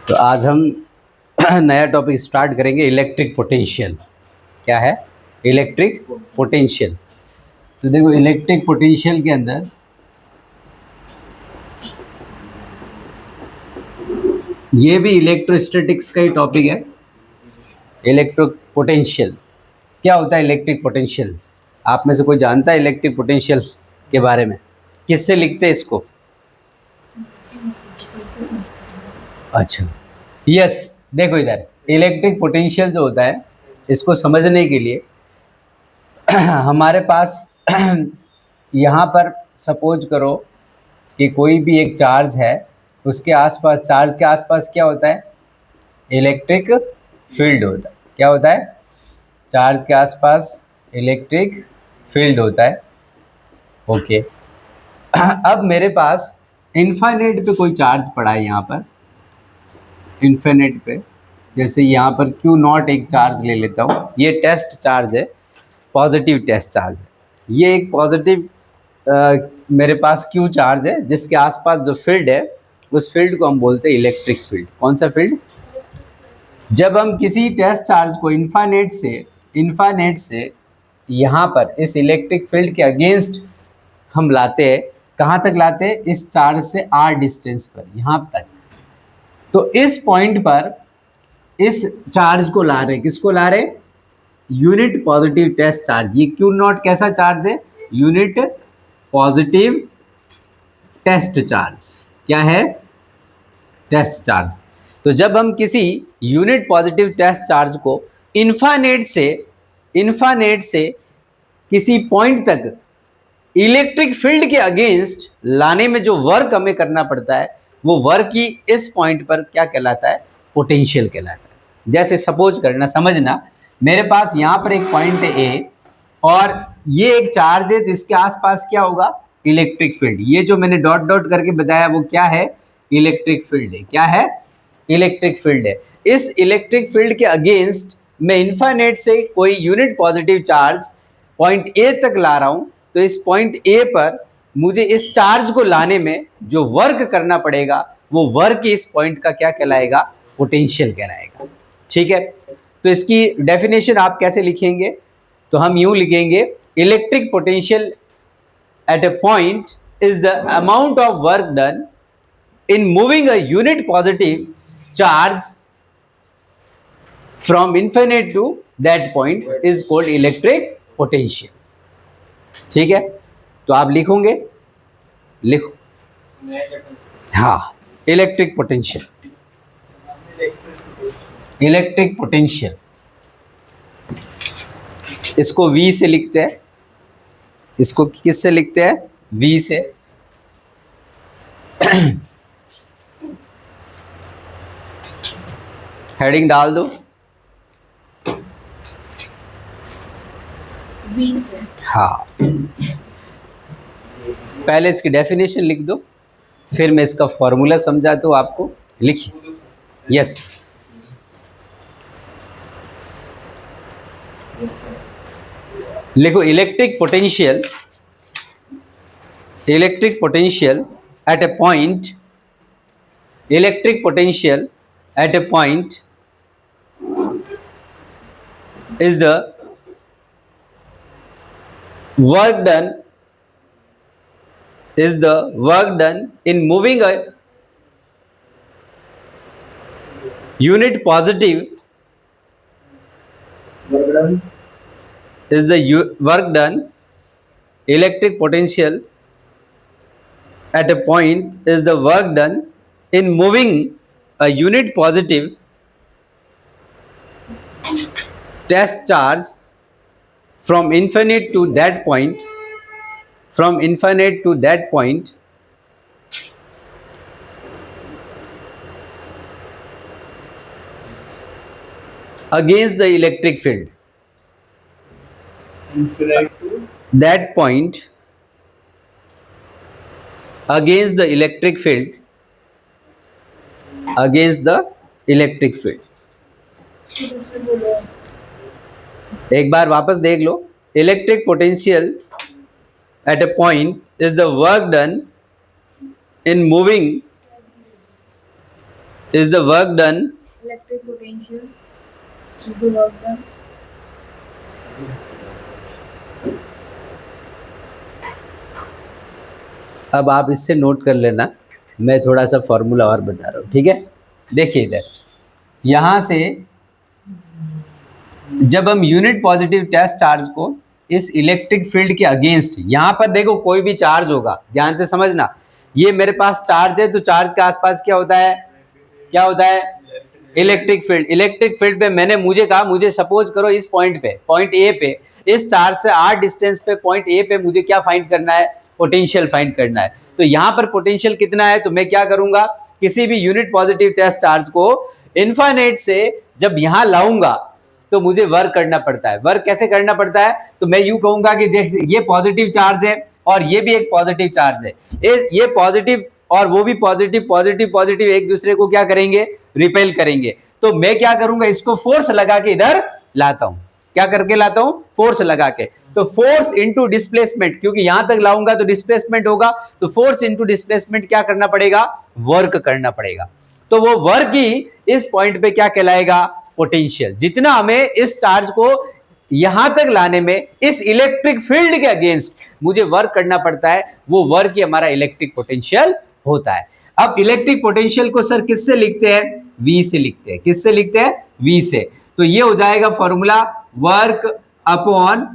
तो आज हम नया टॉपिक स्टार्ट करेंगे, इलेक्ट्रिक पोटेंशियल। क्या है? Electric potential. तो देखो, इलेक्ट्रिक पोटेंशियल के अंदर ये भी इलेक्ट्रोस्टैटिक्स का ही टॉपिक है। इलेक्ट्रिक पोटेंशियल क्या होता है? इलेक्ट्रिक पोटेंशियल आप में से कोई जानता है इलेक्ट्रिक पोटेंशियल के बारे में? किससे लिखते हैं इसको? अच्छा, यस। देखो इधर, इलेक्ट्रिक पोटेंशियल जो होता है, इसको समझने के लिए हमारे पास यहाँ पर सपोज करो कि कोई भी एक चार्ज है, उसके आसपास, चार्ज के आसपास क्या होता है? इलेक्ट्रिक फील्ड होता है। क्या होता है? चार्ज के आसपास इलेक्ट्रिक फील्ड होता है। ओके। अब मेरे पास इन्फाइनाइट पे कोई चार्ज पड़ा है, यहाँ पर इन्फिनिट पे, जैसे यहाँ पर क्यू नॉट एक चार्ज ले लेता हूँ। ये टेस्ट चार्ज है, पॉजिटिव टेस्ट चार्ज है। ये एक पॉजिटिव मेरे पास क्यू चार्ज है, जिसके आसपास जो फील्ड है, उस फील्ड को हम बोलते हैं इलेक्ट्रिक फील्ड। कौन सा फील्ड? जब हम किसी टेस्ट चार्ज को इन्फाइनाइट से यहाँ पर इस इलेक्ट्रिक फील्ड के अगेंस्ट हम लाते हैं, कहाँ तक लाते हैं? इस चार्ज से आर डिस्टेंस पर, यहाँ तक। तो इस पॉइंट पर इस चार्ज को ला रहे, किसको ला रहे? Unit positive test charge. ये क्यू नॉट कैसा चार्ज है? Unit positive test charge. क्या है? Test charge. तो जब हम किसी यूनिट पॉजिटिव टेस्ट चार्ज को इन्फाइनाइट से किसी पॉइंट तक इलेक्ट्रिक फील्ड के अगेंस्ट लाने में जो वर्क हमें करना पड़ता है, वो वर्क ही इस पॉइंट पर क्या कहलाता है? पोटेंशियल कहलाता है। जैसे सपोज करना, समझना, मेरे पास यहाँ पर एक पॉइंट है ए, और ये एक चार्ज है, तो इसके आसपास क्या होगा? Electric field. ये जो मैंने डॉट डॉट करके बताया, वो क्या है? इलेक्ट्रिक फील्ड है। क्या है? इलेक्ट्रिक फील्ड है। इस इलेक्ट्रिक फील्ड के अगेंस्ट मैं इन्फाइनाइट से कोई unit positive charge point A तक ला रहा हूं, तो इस पॉइंट ए पर मुझे इस चार्ज को लाने में जो वर्क करना पड़ेगा, वो वर्क इस पॉइंट का क्या कहलाएगा? पोटेंशियल कहलाएगा। ठीक है। तो इसकी डेफिनेशन आप कैसे लिखेंगे? तो हम यूं लिखेंगे, electric potential at a point is the amount of work done in moving a unit positive charge from infinite to that point is called electric potential. ठीक है। तो आप लिखोगे, लिखो। हाँ, इलेक्ट्रिक पोटेंशियल। इलेक्ट्रिक पोटेंशियल इसको V से लिखते हैं। इसको किस से लिखते हैं? V से। हेडिंग डाल दो V से। हाँ, पहले इसकी डेफिनेशन लिख दो, फिर मैं इसका फॉर्मूला समझाता हूँ आपको। लिखिए। यस। लिखो, electric potential at a point, electric potential at a point is the work done in moving a unit positive is the work done. Electric potential at a point is the work done in moving a unit positive test charge from infinite to that point, against the electric field. Infinite to that point against the electric field. एक बार वापस देख लो। Electric potential at a point is the work done in moving is the work done, electric potential is the work done. अब आप इससे note कर लेना, मैं थोड़ा सा फॉर्मूला और बता रहा हूँ, ठीक है। देखिए इधर, यहाँ से जब हम यूनिट पॉजिटिव टेस्ट चार्ज को इस इलेक्ट्रिक फील्ड के अगेंस्ट, यहाँ पर देखो कोई भी चार्ज होगा, ध्यान से समझना, ये मेरे पास चार्ज है तो चार्ज के आसपास क्या होता है, क्या होता है, इलेक्ट्रिक फील्ड। इलेक्ट्रिक फील्ड पे मैंने मुझे कहा, मुझे सपोज करो इस पॉइंट पे, पॉइंट ए पे, इस चार्ज से r डिस्टेंस पे पॉइंट ए पे मुझे क्या फाइंड करना है, पोटेंशियल फाइंड करना है। तो यहाँ पर पोटेंशियल कितना है, तो मैं क्या करूंगा, किसी भी यूनिट पॉजिटिव टेस्ट चार्ज को इनफाइनाइट से जब यहाँ लाऊंगा तो मुझे वर्क करना पड़ता है। वर्क कैसे करना पड़ता है, तो मैं यूं कहूंगा कि ये पॉजिटिव चार्ज है और ये भी एक पॉजिटिव चार्ज है, ये पॉजिटिव और वो भी पॉजिटिव, पॉजिटिव पॉजिटिव एक दूसरे को क्या करेंगे, रिपेल करेंगे। तो मैं क्या करूंगा, इसको फोर्स लगा के इधर लाता हूं। क्या करके लाता हूं, फोर्स लगा के। तो फोर्स इंटू डिस्प्लेसमेंट, क्योंकि यहां तक लाऊंगा तो डिस्प्लेसमेंट होगा, तो फोर्स इंटू डिस्प्लेसमेंट क्या करना पड़ेगा, वर्क करना पड़ेगा। तो वो वर्क ही इस पॉइंट पे क्या कहलाएगा, पोटेंशियल। जितना हमें इस चार्ज को यहां तक लाने में इस इलेक्ट्रिक फील्ड के अगेंस्ट मुझे वर्क करना पड़ता है, वो वर्क ही हमारा इलेक्ट्रिक पोटेंशियल होता है। अब इलेक्ट्रिक पोटेंशियल को सर किससे लिखते हैं, V से लिखते हैं। किससे लिखते हैं, V से। तो ये हो जाएगा फॉर्मूला वर्क अपॉन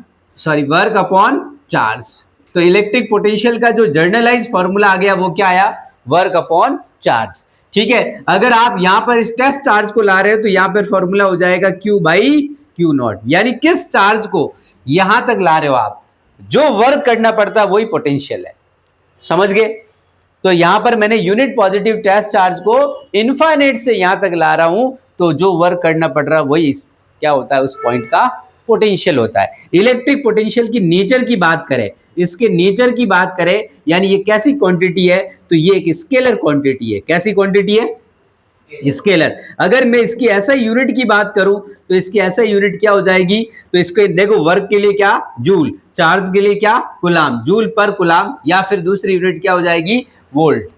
चार्ज। तो इलेक्ट्रिक पोटेंशियल का जो जर्नलाइज फॉर्मूला आ गया वो क्या आया, वर्क अपॉन चार्ज। ठीक है, अगर आप यहां पर इस टेस्ट चार्ज को ला रहे हो तो यहां पर फॉर्मूला हो जाएगा Q बाई क्यू नॉट, यानी किस चार्ज को यहां तक ला रहे हो आप, जो वर्क करना पड़ता है वही पोटेंशियल है। समझ गए। तो यहां पर मैंने यूनिट पॉजिटिव टेस्ट चार्ज को इनफाइनाइट से यहां तक ला रहा हूं, तो जो वर्क करना पड़ रहा है वही क्या होता है, उस पॉइंट का पोटेंशियल होता है। इलेक्ट्रिक पोटेंशियल की नेचर की बात करें, इसके नेचर की बात करें, यानी ये कैसी क्वांटिटी है, तो ये एक स्केलर क्वांटिटी है। कैसी क्वांटिटी है, स्केलर। अगर मैं इसकी ऐसा यूनिट की बात करूं तो इसकी ऐसा यूनिट क्या हो जाएगी, तो इसको देखो, वर्क के लिए क्या जूल, चार्ज के लिए क्या कुलाम, जूल पर कुलाम, या फिर दूसरी यूनिट क्या हो जाएगी, वोल्ट।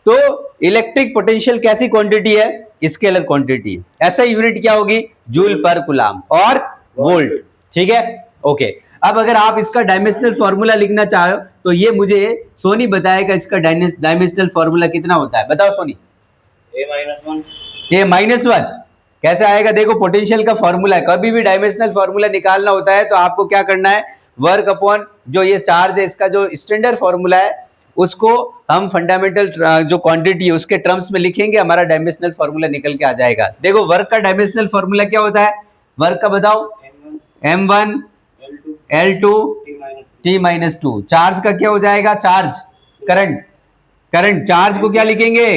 तो इलेक्ट्रिक पोटेंशियल कैसी क्वांटिटी है, स्केलर क्वांटिटी। ऐसा यूनिट क्या होगी, जूल पर कुलाम और वोल्ट। ठीक है, ओके। अब अगर आप इसका डायमेंशनल फॉर्मूला लिखना चाहो तो ये मुझे सोनी बताएगा, इसका डायमेंशनल फॉर्मूला कितना होता है, बताओ सोनी। ए माइनस वन कैसे आएगा, देखो पोटेंशियल का फॉर्मूला है, कभी भी डायमेंशनल फॉर्मूला निकालना होता है तो आपको क्या करना है, वर्क अपॉन जो ये चार्ज है इसका जो स्टैंडर्ड फॉर्मूला है उसको हम फंडामेंटल जो क्वांटिटी है उसके टर्म्स में लिखेंगे, हमारा डायमेंशनल फॉर्मूला निकल के आ जाएगा। देखो वर्क का डायमेंशनल फॉर्मूला क्या होता है, वर्क का बताओ, m1 L2 T minus two. Charge का क्या हो जाएगा, चार्ज करंट, करंट चार्ज को क्या लिखेंगे,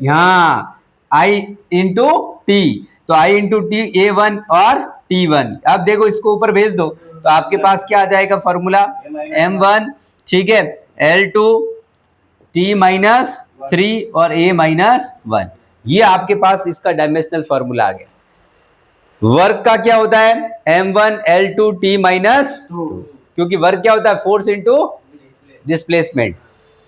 यहाँ I इंटू टी, तो I इंटू टी A1 और T1। अब देखो इसको ऊपर भेज दो तो आपके पास क्या आ जाएगा फॉर्मूला, M1 ठीक है L2 T माइनस थ्री और A माइनस वन। ये आपके पास इसका डायमेंशनल फॉर्मूला आ गया। वर्क का क्या होता है, M1 L2 T माइनस, क्योंकि वर्क क्या होता है, फोर्स इंटू डिस्प्लेसमेंट।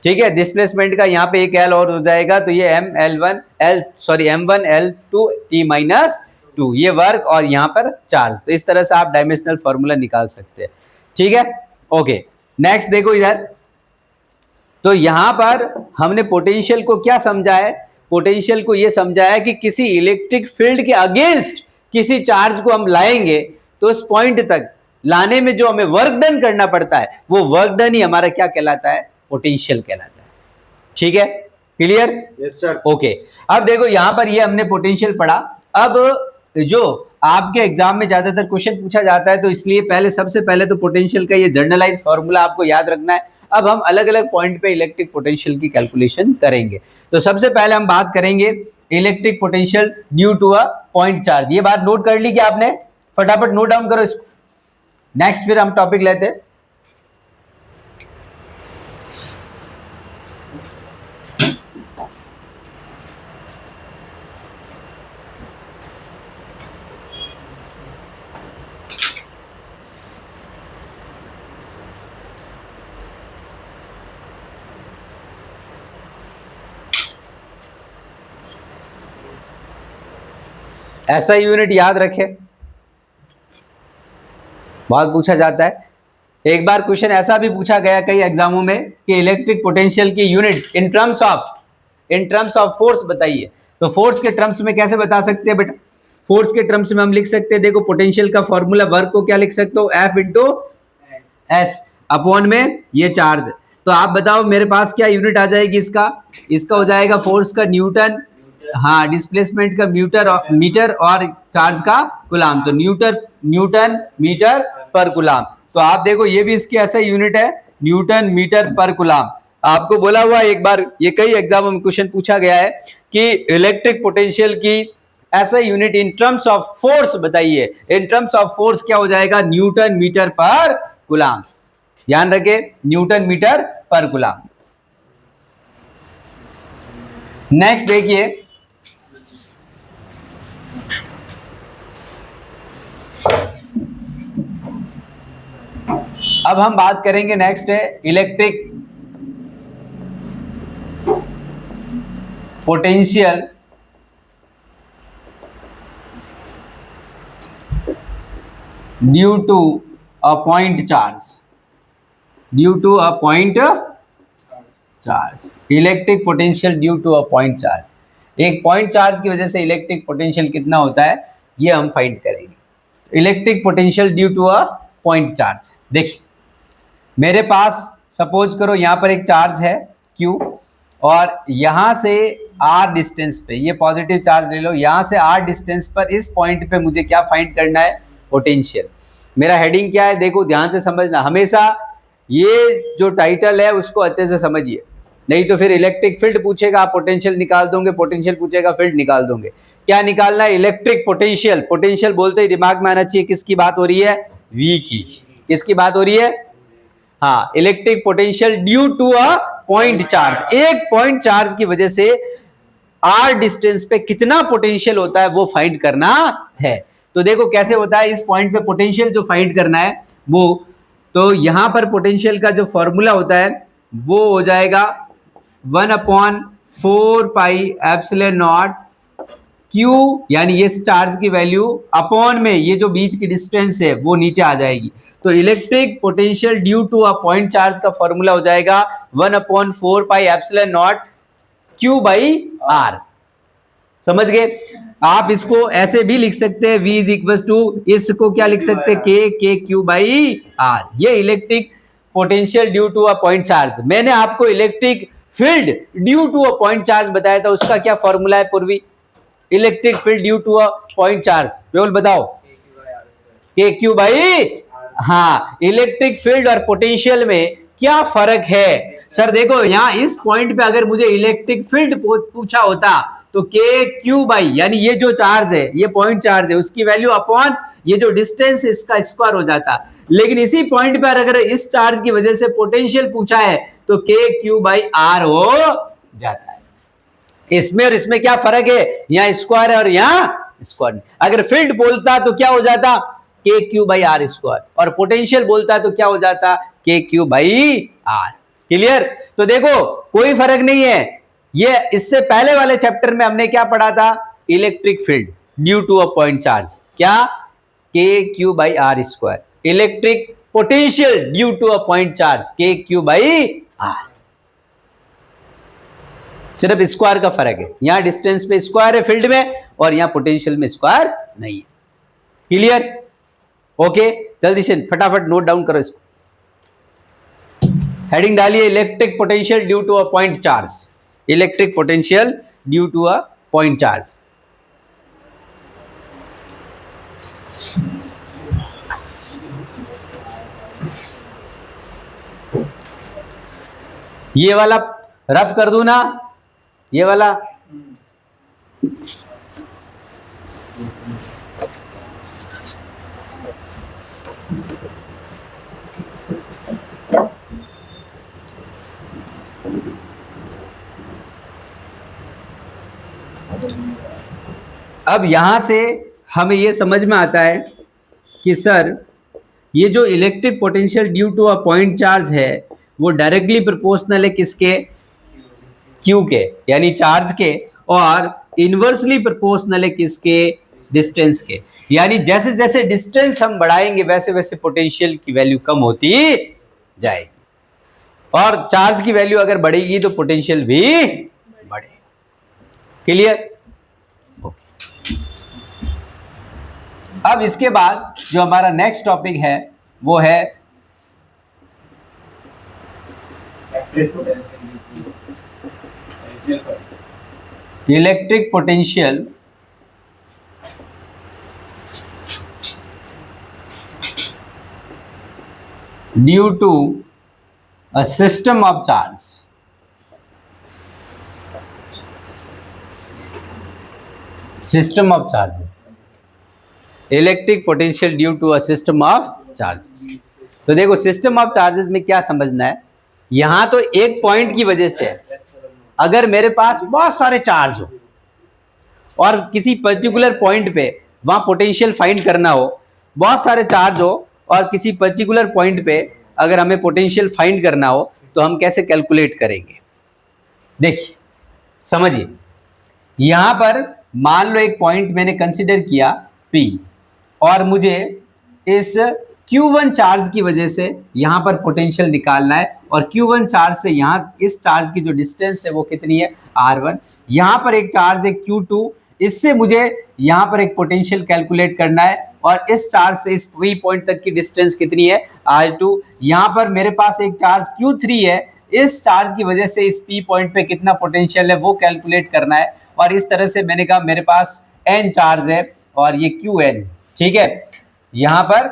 ठीक है, डिस्प्लेसमेंट का यहाँ पे एक एल और हो जाएगा, तो ये M1 L2 T minus two, ये वर्क और यहाँ पर चार्ज। तो इस तरह से आप डायमेंशनल फॉर्मूला निकाल सकते हैं। ठीक है, ओके। नेक्स्ट देखो इधर, तो यहां पर हमने पोटेंशियल को क्या समझा है, पोटेंशियल को यह समझा है कि किसी इलेक्ट्रिक फील्ड के अगेंस्ट किसी चार्ज को हम लाएंगे तो उस पॉइंट तक लाने में जो हमें वर्क डन करना पड़ता है वो वर्क डन ही हमारा क्या कहलाता है, पोटेंशियल कहलाता है। ठीक है, क्लियर, यस सर, ओके। अब देखो यहां पर ये हमने पोटेंशियल पढ़ा। अब जो आपके एग्जाम में ज्यादातर क्वेश्चन पूछा जाता है तो इसलिए पहले सबसे पहले तो पोटेंशियल का ये जर्नलाइज फॉर्मूला आपको याद रखना है। अब हम अलग अलग पॉइंट पे इलेक्ट्रिक पोटेंशियल की कैलकुलेशन करेंगे। तो सबसे पहले हम बात करेंगे electric potential due to a point charge. ये बात नोट कर ली क्या आपने, फटाफट नोट डाउन करो इसको। नेक्स्ट फिर हम टॉपिक लेते हैं। ऐसा यूनिट याद रखें, बहुत पूछा जाता है। एक बार क्वेश्चन ऐसा भी पूछा गया कई एग्जामों में कि इलेक्ट्रिक पोटेंशियल की unit in terms of force बताइए। तो फोर्स के टर्म्स में कैसे बता सकते हैं बेटा? फोर्स के टर्म्स में हम लिख सकते हैं, देखो पोटेंशियल का फॉर्मूला वर्क को क्या लिख सकते हो, F इंटू एस अपॉन में ये चार्ज। तो आप बताओ मेरे पास क्या यूनिट आ जाएगी इसका हो जाएगा फोर्स का न्यूटन, हाँ डिस्प्लेसमेंट का मीटर और चार्ज का कूलाम, तो न्यूटन मीटर पर कूलाम। तो आप देखो ये भी इसकी ऐसा यूनिट है, न्यूटन मीटर पर कूलाम। आपको बोला हुआ एक बार, ये कई एग्जाम में क्वेश्चन पूछा गया है कि इलेक्ट्रिक पोटेंशियल की ऐसा unit in terms of force बताइए। इन टर्म्स ऑफ फोर्स क्या हो जाएगा, न्यूटन मीटर पर कूलाम। ध्यान रखे, न्यूटन मीटर पर कूलाम। नेक्स्ट देखिए, अब हम बात करेंगे, नेक्स्ट है electric potential due to a point charge. Electric potential due to a point charge. एक पॉइंट चार्ज की वजह से इलेक्ट्रिक पोटेंशियल कितना होता है ये हम फाइंड करेंगे। Electric potential due to a point charge. देखिए मेरे पास सपोज करो यहाँ पर एक चार्ज है Q और यहाँ से R डिस्टेंस पे, ये पॉजिटिव चार्ज ले लो, यहाँ से R डिस्टेंस पर इस पॉइंट पे मुझे क्या फाइंड करना है, पोटेंशियल। मेरा हेडिंग क्या है, देखो ध्यान से समझना, हमेशा ये जो टाइटल है उसको अच्छे से समझिए, नहीं तो फिर इलेक्ट्रिक फील्ड पूछेगा आप पोटेंशियल निकाल दोगे, पोटेंशियल पूछेगा फील्ड निकाल दोगे। क्या निकालना है, इलेक्ट्रिक पोटेंशियल। पोटेंशियल बोलते ही दिमाग में आना चाहिए किसकी बात हो रही है, V की। किसकी बात हो रही है, हाँ electric potential due to a point charge. एक पॉइंट चार्ज की वजह से R डिस्टेंस पे कितना पोटेंशियल होता है वो फाइंड करना है। तो देखो कैसे होता है, इस पॉइंट पे पोटेंशियल जो फाइंड करना है वो, तो यहां पर पोटेंशियल का जो फॉर्मूला होता है वो हो जाएगा 1/4 पाई एप्सिलॉन नॉट Q, यानी ये चार्ज की वैल्यू अपॉन में ये जो बीच की डिस्टेंस है वो नीचे आ जाएगी। तो electric potential due to a point charge का फॉर्मूला हो जाएगा 1/4 pi epsilon naught Q by R। समझ गए? आप इसको ऐसे भी लिख सकते हैं, V इज इक्वल टू, इसको क्या लिख सकते हैं, के Q बाई R। ये electric potential due to a point charge. मैंने आपको electric field due to a point charge बताया था, उसका क्या फॉर्मूला है Purvi, electric field due to a point charge, केवल बताओ, के Q बाई, हाँ इलेक्ट्रिक फील्ड और पोटेंशियल में क्या फर्क है सर? देखो यहाँ इस पॉइंट पे अगर मुझे इलेक्ट्रिक फील्ड पूछा होता तो के Q बाई, यानी ये जो चार्ज है, ये पॉइंट चार्ज है, उसकी वैल्यू अपॉन ये जो डिस्टेंस है इसका स्क्वायर हो जाता। लेकिन इसी पॉइंट पर अगर इस चार्ज की वजह से पोटेंशियल पूछा है तो के Q बाई R हो जाता है। इसमें और इसमें क्या फर्क है, यहाँ स्क्वायर है और यहाँ स्क्वायर। अगर फील्ड बोलता तो क्या हो जाता, के Q बाई R स्क्वायर, और पोटेंशियल बोलता तो क्या हो जाता, के Q बाई R। क्लियर? तो देखो कोई फर्क नहीं है। ये इससे पहले वाले चैप्टर में हमने क्या पढ़ा था, electric field due to a point charge, क्या, के Q by R square. Electric potential due to a point charge, के Q बाई R। सिर्फ स्क्वायर का फर्क है, यहां डिस्टेंस पे स्क्वायर है फील्ड में और यहां पोटेंशियल में स्क्वायर नहीं है। क्लियर? ओके, जल्दी से फटाफट नोट डाउन करो इसको। हेडिंग डालिए, electric potential due to a point charge. Electric potential due to a point charge. ये वाला रफ कर दूं ना, ये वाला, अब यहां से हमें यह समझ में आता है कि सर ये जो electric potential due to a point charge है वो डायरेक्टली प्रोपोर्शनल है किसके, Q के, यानी चार्ज के, और इनवर्सली प्रोपोर्शनल है किसके, डिस्टेंस के, यानी जैसे जैसे डिस्टेंस हम बढ़ाएंगे वैसे वैसे पोटेंशियल की वैल्यू कम होती जाएगी, और चार्ज की वैल्यू अगर बढ़ेगी तो पोटेंशियल भी बढ़ेगा। क्लियर? ओके। अब इसके बाद जो हमारा नेक्स्ट टॉपिक है वो है electric potential due to a system of charge. System of charges, electric potential due to a system of charges. तो देखो सिस्टम ऑफ चार्जेस में क्या समझना है, यहां तो एक पॉइंट की वजह से है, अगर मेरे पास बहुत सारे चार्ज हो और किसी पर्टिकुलर पॉइंट पे वहां पोटेंशियल फाइंड करना हो, बहुत सारे चार्ज हो और किसी पर्टिकुलर पॉइंट पे अगर हमें पोटेंशियल फाइंड करना हो तो हम कैसे कैलकुलेट करेंगे? देखिए समझिए, यहां पर मान लो एक पॉइंट मैंने कंसिडर किया P, और मुझे इस Q1 चार्ज की वजह से यहां पर पोटेंशियल निकालना है, और Q1 चार्ज से यहां इस चार्ज की जो डिस्टेंस है वो कितनी है? R1। यहां पर एक चार्ज है Q2, इससे मुझे यहां पर एक पोटेंशियल कैलकुलेट करना है, और इस चार्ज से इस P पॉइंट तक की डिस्टेंस कितनी है? R2। यहां पर मेरे पास एक चार्ज Q3 है, इस चार्ज की वजह से इस P पॉइंट पे कितना पोटेंशियल है वो कैलकुलेट करना है, और इस तरह से मैंने कहा मेरे पास N चार्ज है और ये Qn, ठीक है, यहां पर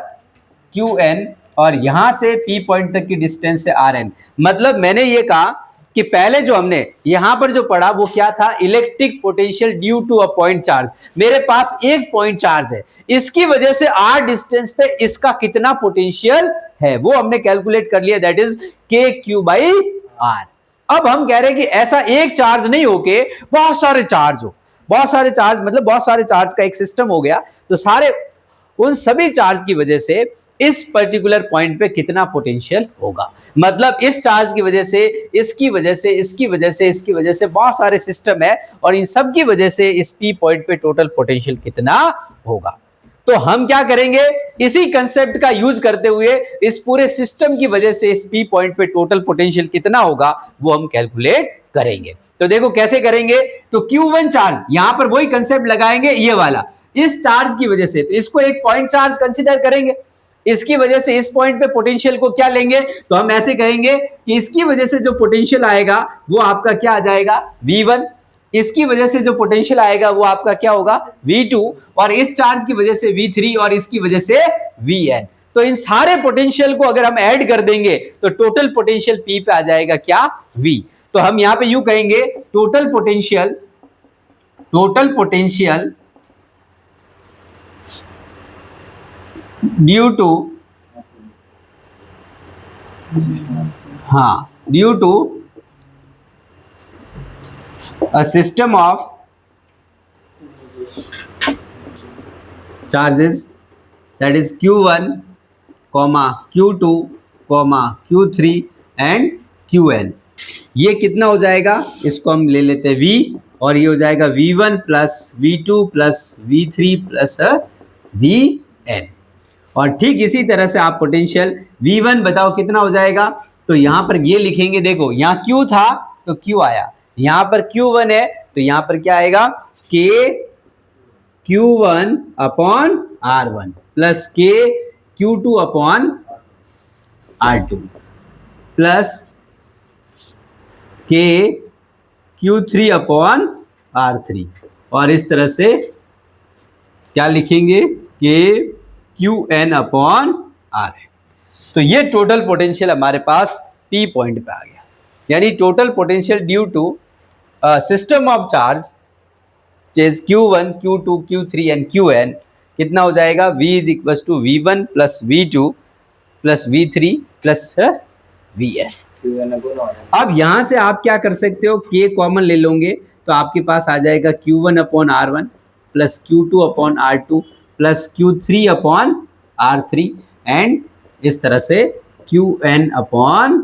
Qn और यहां से P पॉइंट तक की डिस्टेंस है Rn। मतलब मैंने ये कहा कि पहले जो हमने यहां पर जो पढ़ा वो क्या था? Electric potential due to a point charge. मेरे पास एक पॉइंट चार्ज है, इसकी वजह से r डिस्टेंस पे इसका कितना पोटेंशियल है वो हमने कैलकुलेट कर लिया, दैट इज KQ/R। अब हम कह रहे हैं कि ऐसा एक चार्ज नहीं होके बहुत सारे चार्ज हो, बहुत सारे चार्ज मतलब बहुत सारे चार्ज का एक सिस्टम हो गया, तो सारे उन सभी चार्ज की वजह से इस पर्टिकुलर पॉइंट पे कितना पोटेंशियल होगा। मतलब इस चार्ज की वजह से, इसकी वजह से, इसकी वजह से, इसकी वजह से बहुत सारे सिस्टम है, और इन सब की वजह से इस P पॉइंट पे टोटल पोटेंशियल कितना होगा। तो हम क्या करेंगे, इसी कंसेप्ट का यूज करते हुए इस पूरे सिस्टम की वजह से इस P पॉइंट पे टोटल पोटेंशियल कितना होगा वो हम कैलकुलेट करेंगे। तो देखो कैसे करेंगे, तो Q1 चार्ज यहां पर वही कंसेप्ट लगाएंगे, ये वाला, इस चार्ज की वजह से, तो इसको एक पॉइंट चार्ज कंसीडर करेंगे, इसकी वजह से इस पॉइंट पे पोटेंशियल को क्या लेंगे, तो हम ऐसे कहेंगे कि इसकी वजह से जो पोटेंशियल आएगा वो आपका क्या आ जाएगा? V1। इसकी वजह से जो पोटेंशियल आएगा वो आपका क्या होगा? V2। और इस चार्ज की वजह से V3, और इसकी वजह से Vn। तो इन सारे पोटेंशियल को अगर हम ऐड कर देंगे तो टोटल पोटेंशियल P पे आ जाएगा क्या? V। तो हम यहां पे यूं कहेंगे total potential due to a system of charges, that is Q1, Q2, Q3 and Qn। ये कितना हो जाएगा? इसको हम ले लेते हैं V, और ये हो जाएगा V1 plus V2 plus V3 plus Vn। और ठीक इसी तरह से आप पोटेंशियल V1 बताओ कितना हो जाएगा, तो यहां पर ये लिखेंगे, देखो यहां Q था तो Q आया, यहां पर Q1 है तो यहां पर क्या आएगा? K Q1 upon R1 plus K Q2 upon R2 plus K Q3 upon R3, और इस तरह से क्या लिखेंगे? K Qn अपॉन R है। तो ये टोटल पोटेंशियल हमारे पास P पॉइंट पे आ गया, यानी total potential due to system of charge is Q1, Q2, Q3 and Qn कितना हो जाएगा? V is equal to V1 plus V2 plus V3 plus Vn। अब यहां से आप क्या कर सकते हो, K कॉमन ले लोगे तो आपके पास आ जाएगा Q1 upon R1 plus Q2 upon R2 plus Q3 upon R3 and इस तरह से Qn अपॉन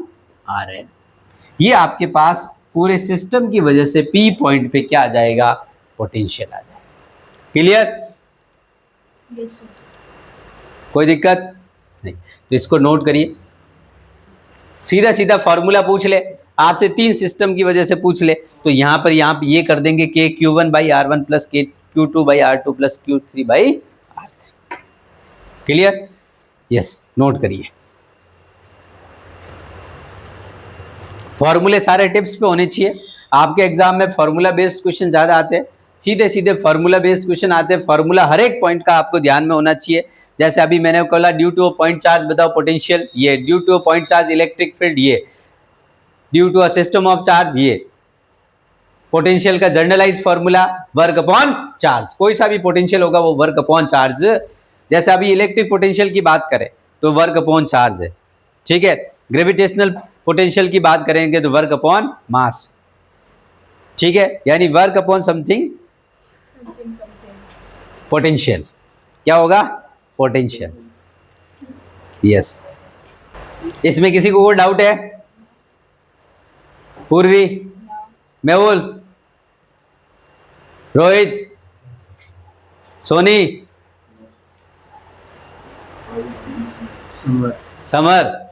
Rn। ये आपके पास पूरे सिस्टम की वजह से P पॉइंट पे क्या आ जाएगा? पोटेंशियल आ जाएगा। क्लियर? Yes, sir. कोई दिक्कत नहीं, तो इसको नोट करिए। सीधा सीधा फॉर्मूला पूछ ले आपसे, 3 सिस्टम की वजह से पूछ ले, तो यहाँ पर ये कर देंगे के Q1 बाई R1 प्लस के Q2 by R2 plus Q3 by R3। Clear? Yes, note करिए। फॉर्मूले सारे टिप्स पे होने चाहिए। आपके एग्जाम में फॉर्मूला बेस्ड क्वेश्चन ज्यादा आते हैं, सीधे सीधे फॉर्मूला बेस्ड क्वेश्चन आते हैं। फॉर्मूला हर एक पॉइंट का आपको ध्यान में होना चाहिए। जैसे अभी मैंने बोला due to a point charge बताओ पोटेंशियल, ये due to a point charge electric field, ये due to a system of charge, ये पोटेंशियल का generalise formula work upon charge. कोई सा भी पोटेंशियल होगा वो वर्क अपॉन चार्ज। जैसे अभी इलेक्ट्रिक पोटेंशियल की बात करें तो वर्क अपॉन चार्ज है, ठीक है। ग्रेविटेशनल पोटेंशियल की बात करेंगे तो वर्क अपॉन मास, ठीक है, यानी वर्क अपॉन समथिंग पोटेंशियल। क्या होगा? पोटेंशियल। यस, इसमें किसी को कोई डाउट है? पूर्वी, मेहुल, रोहित, सोनी, समर,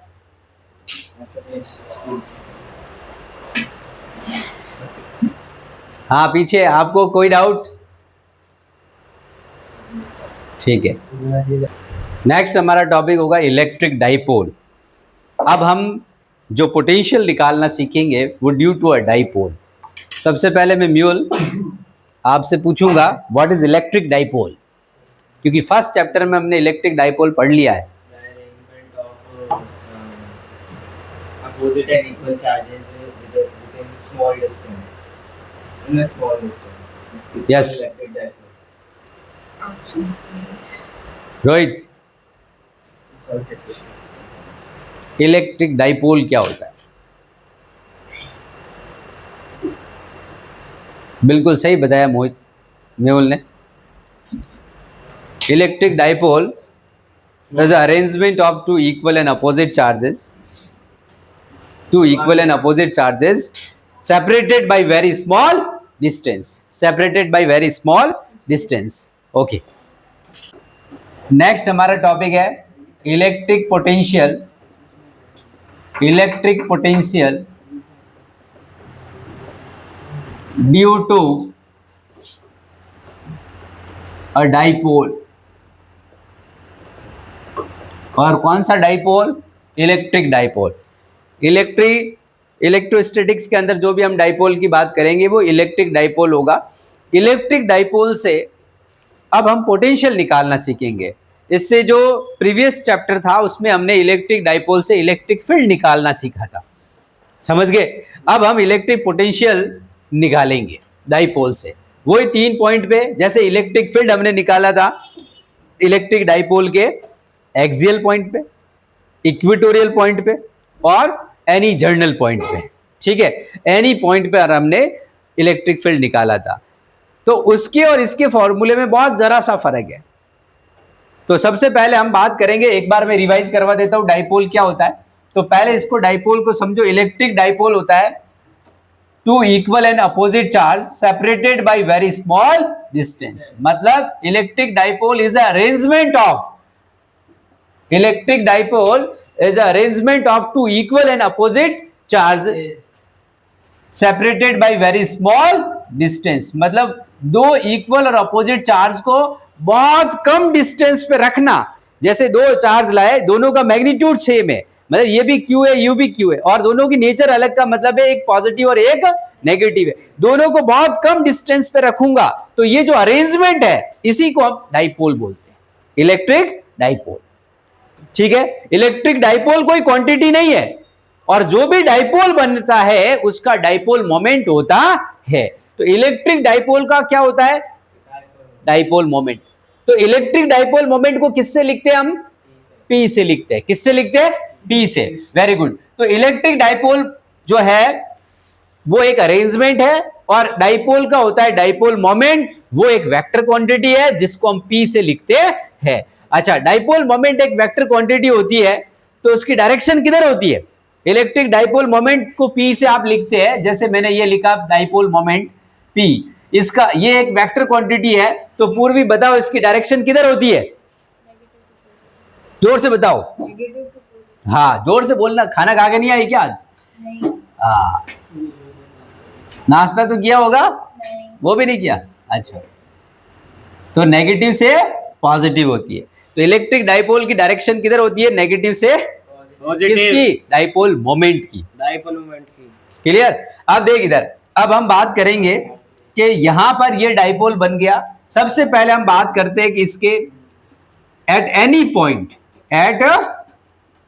हाँ पीछे, आपको कोई डाउट? ठीक है, नेक्स्ट हमारा टॉपिक होगा इलेक्ट्रिक डाइपोल। अब हम जो पोटेंशियल निकालना सीखेंगे वो ड्यू टू अ डाइपोल। सबसे पहले मैं म्यूल आपसे पूछूंगा व्हाट इज इलेक्ट्रिक डाइपोल, क्योंकि फर्स्ट चैप्टर में हमने इलेक्ट्रिक डाइपोल पढ़ लिया है। Opposite and equal charges within small distance. In a small distance. Yes. Electric dipole. Rohit, Solve the question. Electric dipole क्या होता है? बिल्कुल सही बताया मोहित, मेहुल ने। Electric dipole is the arrangement of two equal and opposite charges, separated by very small distance, okay। Next हमारा topic है electric potential due to a dipole. और कौन सा डाइपोल? Electric dipole. इलेक्ट्रोस्टैटिक्स के अंदर जो भी हम डाइपोल की बात करेंगे वो इलेक्ट्रिक डाइपोल होगा। इलेक्ट्रिक डाइपोल से अब हम पोटेंशियल निकालना सीखेंगे। इससे जो प्रीवियस चैप्टर था उसमें हमने इलेक्ट्रिक डाइपोल से इलेक्ट्रिक फील्ड निकालना सीखा था, समझ गए। अब हम इलेक्ट्रिक पोटेंशियल निकालेंगे डाइपोल से, वही 3 पॉइंट पे। जैसे इलेक्ट्रिक फील्ड हमने निकाला था इलेक्ट्रिक डाइपोल के एक्सियल पॉइंट पे, इक्वेटोरियल पॉइंट पे और एनी जर्नल पॉइंट पे, ठीक है। एनी पॉइंट पे हमने इलेक्ट्रिक फील्ड निकाला था। तो उसके और इसके फॉर्मूले में बहुत जरा सा फर्क है। तो सबसे पहले हम बात करेंगे, एक बार मैं रिवाइज करवा देता हूं डाइपोल क्या होता है। तो पहले इसको डाइपोल को समझो। इलेक्ट्रिक डाइपोल होता है two equal and opposite charge separated by very small distance. मतलब electric dipole is arrangement of two equal and opposite charge separated by very small distance. मतलब दो इक्वल और अपोजिट चार्ज को बहुत कम डिस्टेंस पे रखना। जैसे दो चार्ज लाए, दोनों का मैग्नीट्यूड सेम है, मतलब ये भी Q है यू भी Q है, और दोनों की नेचर अलग का मतलब है एक पॉजिटिव और एक नेगेटिव है। दोनों को बहुत कम डिस्टेंस पे रखूंगा तो ये जो अरेंजमेंट है इसी को हम डाइपोल बोलते हैं, इलेक्ट्रिक डाइपोल, ठीक है। इलेक्ट्रिक डाइपोल कोई क्वांटिटी नहीं है, और जो भी डाइपोल बनता है उसका डाइपोल मोमेंट होता है। तो इलेक्ट्रिक डाइपोल का क्या होता है? Dipole moment. तो इलेक्ट्रिक डाइपोल मोमेंट को किससे लिखते हैं हम? P से लिखते हैं। किससे लिखते हैं? P से। Very good. तो इलेक्ट्रिक डाइपोल जो है वो एक अरेंजमेंट है, और डाइपोल का होता है डाइपोल मोमेंट, वो एक वेक्टर क्वांटिटी है जिसको हम P से लिखते हैं। अच्छा, डाइपोल मोमेंट एक वेक्टर क्वांटिटी होती है तो उसकी डायरेक्शन किधर होती है? इलेक्ट्रिक डाइपोल मोमेंट को P से आप लिखते हैं, जैसे मैंने ये लिखा डाइपोल मोमेंट P। इसका ये एक वेक्टर क्वांटिटी है, तो पूर्वी बताओ इसकी डायरेक्शन किधर होती है? जोर से बताओ। Negative to positive. हाँ जोर से बोलना, खाना खा के नहीं आई क्या आज? नहीं हाँ, नाश्ता तो किया होगा, नहीं वो भी नहीं किया। अच्छा, तो नेगेटिव से पॉजिटिव होती है, तो इलेक्ट्रिक डाइपोल की डायरेक्शन किधर होती है? नेगेटिव से किसकी? डाइपोल मोमेंट की। डाइपोल मोमेंट की। क्लियर? अब देख इधर, अब हम बात करेंगे कि यहां पर ये डाइपोल बन गया। सबसे पहले हम बात करते हैं कि इसके at any point, at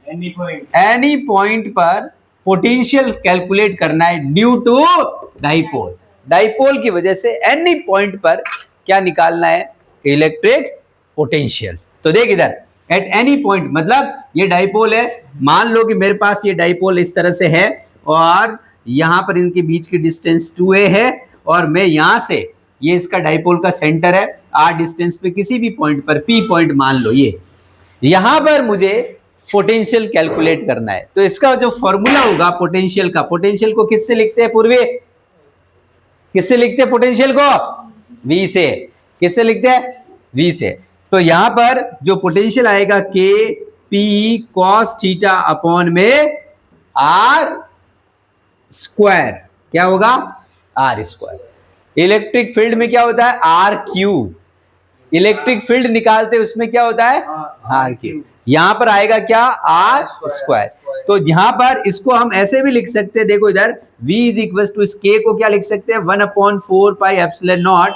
any point पर पोटेंशियल कैलकुलेट करना है ड्यू टू डाइपोल। डाइपोल की वजह से एनी पॉइंट पर क्या निकालना है? Electric potential. तो देख इधर, एट एनी पॉइंट मतलब ये डाइपोल है, मान लो कि मेरे पास ये डाइपोल इस तरह से है और यहां पर इनके बीच की डिस्टेंस 2a है, और मैं यहां से, ये इसका डाइपोल का सेंटर है, r डिस्टेंस पे किसी भी पॉइंट पर, p पॉइंट मान लो, ये यहां पर मुझे पोटेंशियल कैलकुलेट करना है। तो इसका जो फॉर्मूला होगा पोटेंशियल का, पोटेंशियल को किससे लिखते हैं पूर्वी? किससे लिखते हैं पोटेंशियल को? v से। किससे लिखते हैं? v से। तो यहां पर जो पोटेंशियल आएगा के पी कॉस थीटा अपॉन में आर स्क्वायर, क्या होगा? Are square. इलेक्ट्रिक फील्ड में क्या होता है? R Q. इलेक्ट्रिक फील्ड निकालते उसमें क्या होता है? R cube. यहां पर आएगा क्या? R square. तो यहां पर इसको हम ऐसे भी लिख सकते हैं, देखो इधर, v इज इक्वल टू इस k को क्या लिख सकते हैं? 1/4 pi epsilon naught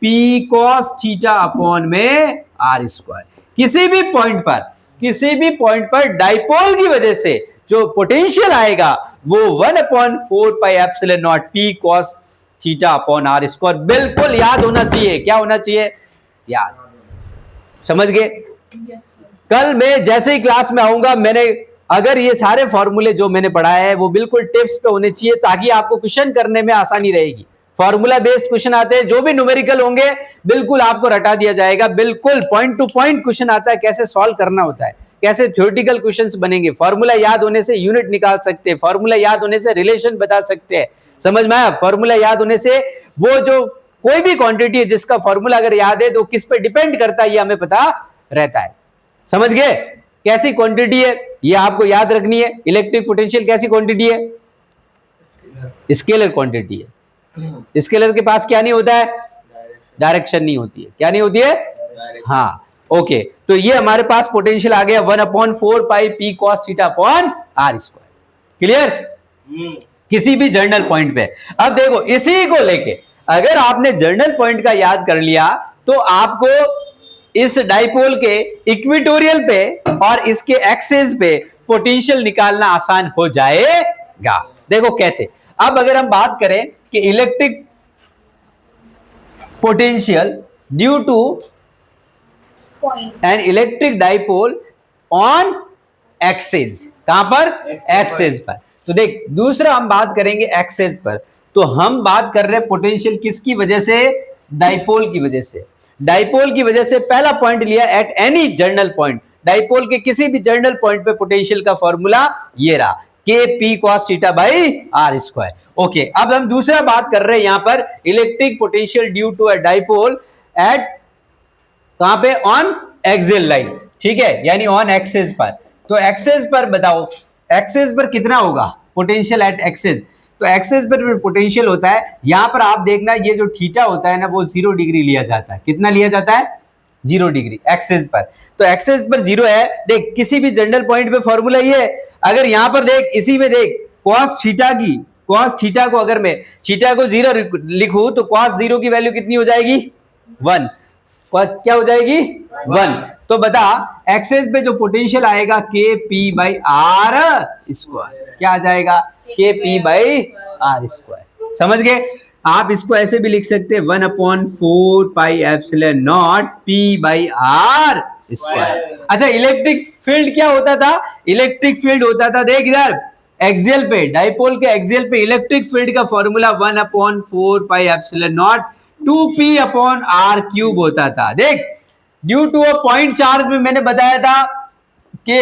P cos theta upon में आर स्क्वायर। किसी भी पॉइंट पर डाइपोल की वजह से जो पोटेंशियल आएगा वो 1/4 pi epsilon naught P cos theta upon R square. बिल्कुल याद होना चाहिए। क्या होना चाहिए? याद। समझ गए? Yes sir. कल मैं जैसे ही क्लास में आऊंगा, मैंने अगर ये सारे फॉर्मूले जो मैंने पढ़ाए हैं वो बिल्कुल टिप्स पे होने चाहिए, ताकि आपको क्वेश्चन करने में आसानी रहेगी। फॉर्मूला बेस्ड क्वेश्चन आते हैं, जो भी न्यूमेरिकल होंगे बिल्कुल आपको रटा दिया जाएगा। बिल्कुल पॉइंट टू पॉइंट क्वेश्चन आता है, कैसे सॉल्व करना होता है, कैसे थ्योरेटिकल क्वेश्चंस बनेंगे। फॉर्मूला याद होने से यूनिट निकाल सकते हैं, फॉर्मूला याद होने से रिलेशन बता सकते हैं। समझ में आया? फॉर्मूला याद होने से वो जो कोई भी क्वांटिटी है जिसका फॉर्मूला अगर याद है तो किस पे डिपेंड करता है ये हमें पता रहता है। समझ गए? कैसी क्वांटिटी है ये आपको याद रखनी है। इलेक्ट्रिक पोटेंशियल कैसी क्वांटिटी है? स्केलर क्वांटिटी है। स्केलर के पास क्या नहीं होता है? डायरेक्शन नहीं होती है। क्या नहीं होती है? हाँ, ओके। तो ये हमारे पास पोटेंशियल आ गया 1/4 pi P cos theta upon R square. Clear? किसी भी जर्नल पॉइंट पे। अब देखो, इसी को लेके अगर आपने जर्नल पॉइंट का याद कर लिया तो आपको इस डाइपोल के इक्वेटोरियल पे और इसके एक्सिस पे पोटेंशियल निकालना आसान हो जाएगा। देखो कैसे। अब अगर हम बात करें कि electric potential due two point an electric dipole on axis, कहां पर? एक्सिस पर। तो देख, दूसरा हम बात करेंगे एक्सिस पर। तो हम बात कर रहे हैं पोटेंशियल किसकी वजह से? डाइपोल की वजह से। डाइपोल की वजह से पहला पॉइंट लिया at any general point. Dipole के किसी भी जर्नल पॉइंट पे पोटेंशियल का फॉर्मूला ये रहा, के P cos theta by R square. Okay, अब हम दूसरा बात कर रहे हैं यहां पर electric potential due to a dipole at, कहां पे? On axial line. ठीक है, यानी ऑन एक्सिस पर। तो एक्सिस पर बताओ, एक्सिस पर कितना होगा पोटेंशियल एट एक्सिस? तो एक्सिस पर पोटेंशियल होता है, यहां पर आप देखना, ये जो थीटा होता है ना वो 0 डिग्री लिया जाता है। कितना लिया जाता है? 0 डिग्री एक्सिस पर। तो एक्सिस पर 0 है। देख, किसी भी जनरल पॉइंट पे फॉर्मूला ये है। अगर यहां पर देख, इसी में देख, कॉस थीटा की, कॉस थीटा को अगर मैं थीटा को 0 लिखूं तो कॉस 0 की वैल्यू कितनी हो जाएगी? 1। क्या हो जाएगी? 1। तो बता, एक्सिस पे जो पोटेंशियल आएगा के पी बाई आर स्क्वायर, क्या आ जाएगा? के पी बाई आर स्क्वायर। समझ गए? आप इसको ऐसे भी लिख सकते हैं 1/4 pi epsilon naught P by R square. अच्छा, इलेक्ट्रिक फील्ड क्या होता था? इलेक्ट्रिक फील्ड होता था, देख इधर, एक्सियल पे, डाइपोल के एक्सियल पे इलेक्ट्रिक फील्ड का formula 1/4 pi epsilon naught 2p upon R cube होता था। देख, due to a point charge में मैंने बताया था कि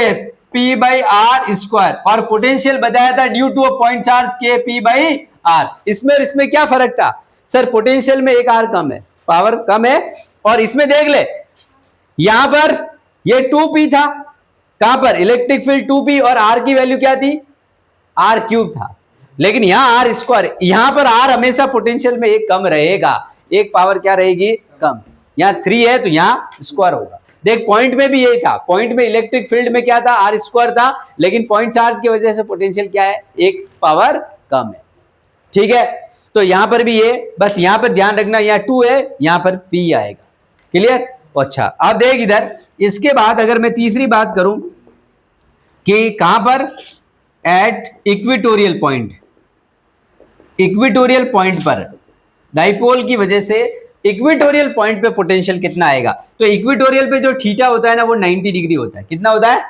p बाई आर स्क्वायर, और पोटेंशियल बताया था due to a point charge के p बाई आर। इसमें और इसमें क्या फर्क था? सर पोटेंशियल में एक आर कम है, पावर कम है, और इसमें देख ले यहां पर ये 2p था, कहां पर इलेक्ट्रिक फील्ड 2p, और आर की वैल्यू क्या थी, आर क्यूब था, लेकिन यहां आर स्क्वायर, यहां पर आर हमेशा पोटेंशियल में एक कम रहेगा, एक पावर क्या रहेगी, कम। यहां 3 है तो यहां स्क्वायर होगा। देख पॉइंट में भी यही था, पॉइंट में इलेक्ट्रिक फील्ड में क्या था, आर स्क्वायर था, लेकिन पॉइंट चार्ज की वजह से पोटेंशियल क्या है, एक पावर कम है। ठीक है, तो यहां पर भी ये, बस यहां पर ध्यान रखना, यहां 2 है, यहां पर p आएगा। क्लियर? अच्छा, अब देख इधर, इसके बाद अगर मैं तीसरी बात करूं कि कहां पर, at equatorial point, equatorial point पर डाइपोल की वजह से इक्वेटोरियल पॉइंट पे पोटेंशियल कितना आएगा, तो इक्वेटोरियल पे जो थीटा होता है ना वो 90 डिग्री होता है। कितना होता है,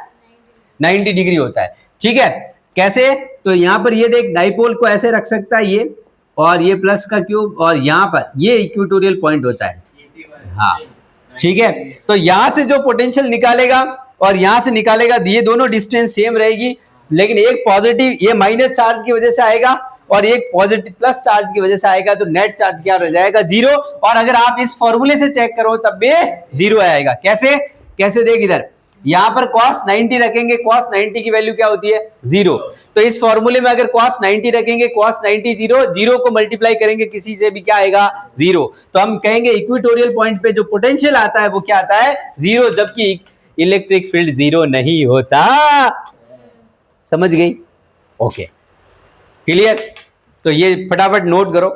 90 डिग्री होता है। ठीक है, कैसे, तो यहां पर ये देख डाइपोल को ऐसे रख सकता है ये, और ये प्लस का क्यूब, और यहां पर ये इक्वेटोरियल पॉइंट होता है। हाँ ठीक है, तो यहां से जो पोटेंशियल निकालेगा और यहां से निकालेगा, ये दोनों डिस्टेंस सेम रहेगी, लेकिन एक पॉजिटिव, ये माइनस चार्ज की वजह से आएगा और एक पॉजिटिव प्लस चार्ज की वजह से आएगा, तो नेट चार्ज क्या हो जाएगा, 0। और अगर आप इस फॉर्मूले से चेक करो तब भी 0 आएगा। कैसे, कैसे देख इधर, यहां पर cos 90 रखेंगे, cos 90 की वैल्यू क्या होती है, 0। तो इस फॉर्मूले में अगर cos 90 रखेंगे, cos 90 0 को मल्टीप्लाई करेंगे किसी से भी क्या आएगा, 0। तो हम कहेंगे इक्वेटोरियल पॉइंट पे जो पोटेंशियल आता है वो क्या आता है, 0, जबकि इलेक्ट्रिक फील्ड 0 नहीं होता। समझ गई? Okay, clear? तो ये फटाफट नोट करो।